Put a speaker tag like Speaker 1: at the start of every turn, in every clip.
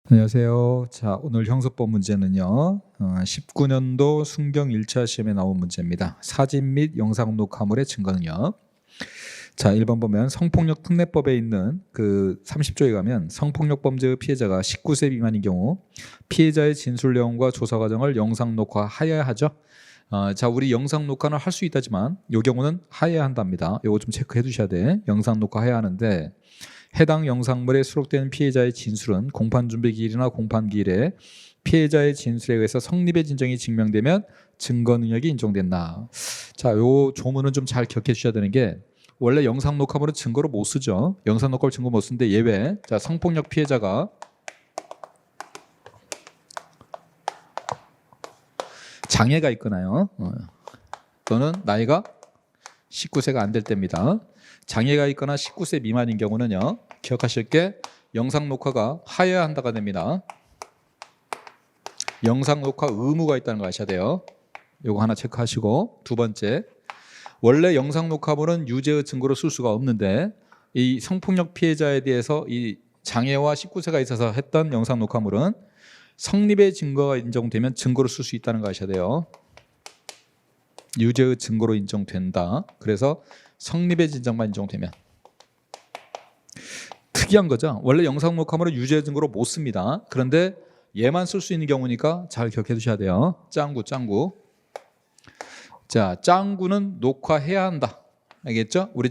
Speaker 1: 안녕하세요. 자, 오늘 형사법 문제는요. 19년도 순경 1차 시험에 나온 문제입니다. 사진 및 영상 녹화물의 증거는요. 자, 1번 보면 성폭력 특례법에 있는 그 30조에 가면 성폭력 범죄의 피해자가 19세 미만인 경우 피해자의 진술 내용과 조사 과정을 영상 녹화하여야 하죠. 자, 우리 영상 녹화는 할 수 있다지만 이 경우는 하여야 한답니다. 이거 좀 체크해 두셔야 돼. 영상 녹화해야 하는데 해당 영상물에 수록된 피해자의 진술은 공판 준비 기일이나 공판 기일에 피해자의 진술에 의해서 성립의 진정이 증명되면 증거 능력이 인정된다. 자, 요 조문은 좀 잘 기억해 주셔야 되는 게 원래 영상 녹화물은 증거로 못 쓰죠. 영상 녹화물 증거 못 쓰는데 예외. 자, 성폭력 피해자가 장애가 있거나요. 또는 나이가 19세가 안 될 때입니다. 장애가 있거나 19세 미만인 경우는요. 기억하실 게 영상 녹화가 하여야 한다가 됩니다. 영상 녹화 의무가 있다는 거 아셔야 돼요. 요거 하나 체크하시고, 두 번째, 원래 영상 녹화물은 유죄의 증거로 쓸 수가 없는데 이 성폭력 피해자에 대해서 이 장애와 19세가 있어서 했던 영상 녹화물은 성립의 증거가 인정되면 증거로 쓸 수 있다는 거 아셔야 돼요. 유죄의 증거로 인정된다. 그래서 성립의 진정만 인정되면. 특이한 거죠. 원래 영상 녹화물은 유죄 증거로 못 씁니다. 그런데 얘만 쓸 수 있는 경우니까 잘 기억해 두셔야 돼요. 짱구. 자, 짱구는 녹화해야 한다. 알겠죠? 우리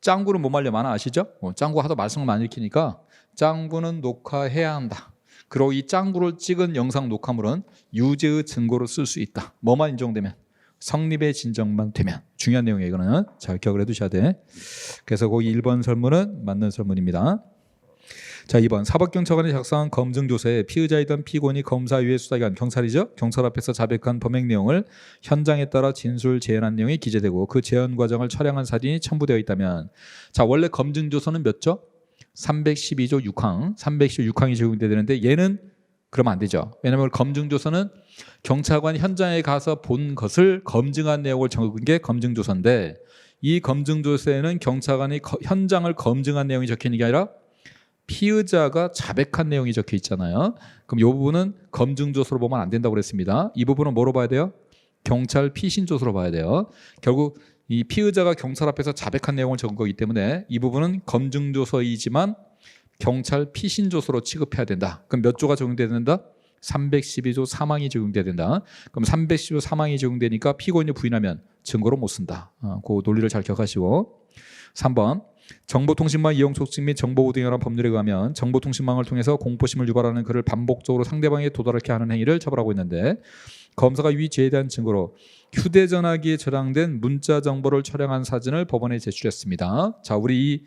Speaker 1: 짱구는 못 말려 많아 아시죠? 짱구 하도 말썽을 많이 일으키니까 짱구는 녹화해야 한다. 그리고 이 짱구를 찍은 영상 녹화물은 유죄의 증거로 쓸 수 있다. 뭐만 인정되면? 성립의 진정만 되면. 중요한 내용이에요. 이거는 잘 기억을 해두셔야 돼. 그래서 거기 1번 설문은 맞는 설문입니다. 자, 2번 사법경찰관이 작성한 검증조서에 피의자이던 피고인이 검사위의 수사기관 경찰이죠. 경찰 앞에서 자백한 범행 내용을 현장에 따라 진술 재현한 내용이 기재되고 그 재현 과정을 촬영한 사진이 첨부되어 있다면, 자, 원래 검증조서는 몇 조? 312조 6항 316항이 적용돼야 되는데 얘는 그러면 안 되죠. 왜냐하면 검증조서는 경찰관이 현장에 가서 본 것을 검증한 내용을 적은 게 검증조서인데, 이 검증조서에는 경찰관이 현장을 검증한 내용이 적혀 있는 게 아니라 피의자가 자백한 내용이 적혀 있잖아요. 그럼 이 부분은 검증조서로 보면 안 된다고 그랬습니다. 이 부분은 뭐로 봐야 돼요? 경찰 피신조서로 봐야 돼요. 결국 이 피의자가 경찰 앞에서 자백한 내용을 적은 거기 때문에 이 부분은 검증조서이지만 경찰 피신조서로 취급해야 된다. 그럼 몇 조가 적용돼야 된다? 312조 3항이 적용돼야 된다. 그럼 312조 3항이 적용되니까 피고인이 부인하면 증거로 못 쓴다. 그 논리를 잘 기억하시고. 3번 정보통신망 이용 촉진 및 정보보도 등에 관한 법률에 의하면 정보통신망을 통해서 공포심을 유발하는 글을 반복적으로 상대방에 도달하게 하는 행위를 처벌하고 있는데, 검사가 위 죄에 대한 증거로 휴대전화기에 저장된 문자 정보를 촬영한 사진을 법원에 제출했습니다. 자, 우리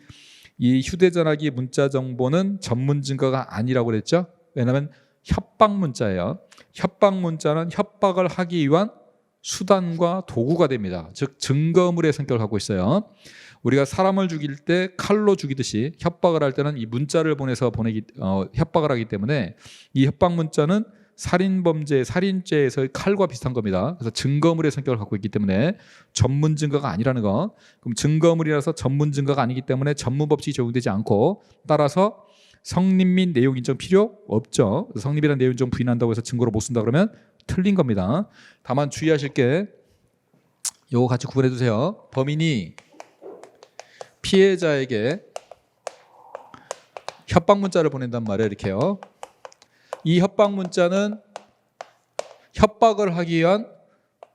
Speaker 1: 이 휴대전화기 문자 정보는 전문 증거가 아니라고 그랬죠. 왜냐하면 협박 문자예요. 협박 문자는 협박을 하기 위한 수단과 도구가 됩니다. 즉 증거물의 성격을 갖고 있어요. 우리가 사람을 죽일 때 칼로 죽이듯이 협박을 할 때는 이 문자를 보내서 협박을 하기 때문에 이 협박 문자는 살인범죄, 살인죄에서의 칼과 비슷한 겁니다. 그래서 증거물의 성격을 갖고 있기 때문에 전문 증거가 아니라는 거. 그럼 증거물이라서 전문 증거가 아니기 때문에 전문법칙이 적용되지 않고, 따라서 성립 및 내용 인정 필요 없죠. 성립이라는 내용 인정 부인한다고 해서 증거로 못 쓴다 그러면 틀린 겁니다. 다만 주의하실 게 요거 같이 구분해 두세요. 범인이 피해자에게 협박 문자를 보낸단 말이에요. 이렇게요. 이 협박 문자는 협박을 하기 위한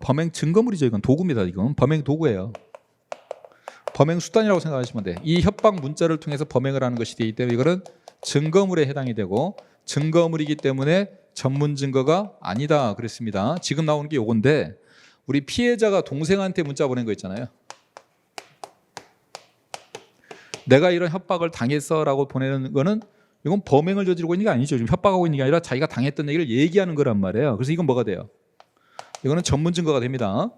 Speaker 1: 범행 증거물이죠. 이건 도구입니다. 이건 범행 도구예요. 범행 수단이라고 생각하시면 돼. 이 협박 문자를 통해서 범행을 하는 것이 되기 때문에 이거는 증거물에 해당이 되고, 증거물이기 때문에 전문 증거가 아니다 그랬습니다. 지금 나오는 게 요건데, 우리 피해자가 동생한테 문자 보낸 거 있잖아요. 내가 이런 협박을 당했어라고 보내는 거는 이건 범행을 저지르고 있는 게 아니죠. 지금 협박하고 있는 게 아니라 자기가 당했던 얘기를 얘기하는 거란 말이에요. 그래서 이건 뭐가 돼요? 이거는 전문 증거가 됩니다.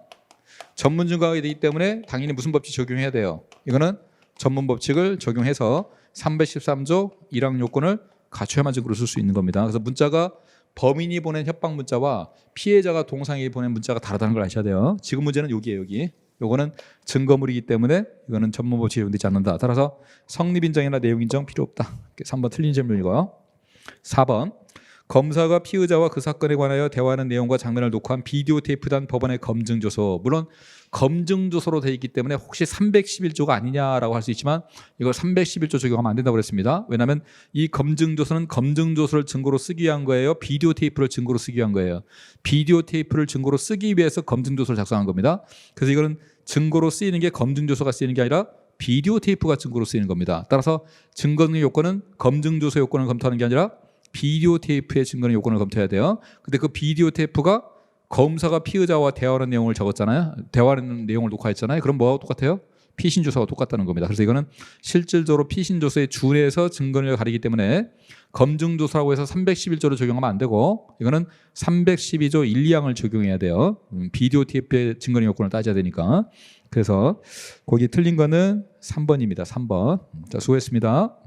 Speaker 1: 전문 증거가 되기 때문에 당연히 무슨 법칙 적용해야 돼요? 이거는 전문 법칙을 적용해서 313조 1항 요건을 갖춰야만 증거로 쓸 수 있는 겁니다. 그래서 문자가 범인이 보낸 협박 문자와 피해자가 동상이 보낸 문자가 다르다는 걸 아셔야 돼요. 지금 문제는 여기예요. 여기. 요거는 증거물이기 때문에 이거는 전문법칙이 적용되지 않는다. 따라서 성립인정이나 내용인정 필요 없다. 3번 틀린 질문이고요. 4번 검사가 피의자와 그 사건에 관하여 대화하는 내용과 장면을 녹화한 비디오 테이프 단 법원의 검증조서. 물론 검증조서로 되어 있기 때문에 혹시 311조가 아니냐라고 할 수 있지만 이걸 311조 적용하면 안 된다고 그랬습니다. 왜냐하면 이 검증조서는 검증조서를 증거로 쓰기 위한 거예요. 비디오 테이프를 증거로 쓰기 위한 거예요. 비디오 테이프를 증거로 쓰기 위해서 검증조서를 작성한 겁니다. 그래서 이거는 증거로 쓰이는 게 검증조서가 쓰이는 게 아니라 비디오 테이프가 증거로 쓰이는 겁니다. 따라서 증거능력 요건은 검증조서 요건을 검토하는 게 아니라 비디오 테이프의 증거능 요건을 검토해야 돼요. 근데 그 비디오 테이프가 검사가 피의자와 대화하는 내용을 적었잖아요. 대화하는 내용을 녹화했잖아요. 그럼 뭐하고 똑같아요? 피신조서가 똑같다는 겁니다. 그래서 이거는 실질적으로 피신조서에 준해서 증거능력을 가리기 때문에 검증조서라고 해서 311조를 적용하면 안 되고 이거는 312조 1, 2항을 적용해야 돼요. 비디오 테이프의 증거능 요건을 따져야 되니까. 그래서 거기 틀린 거는 3번입니다. 3번. 자, 수고했습니다.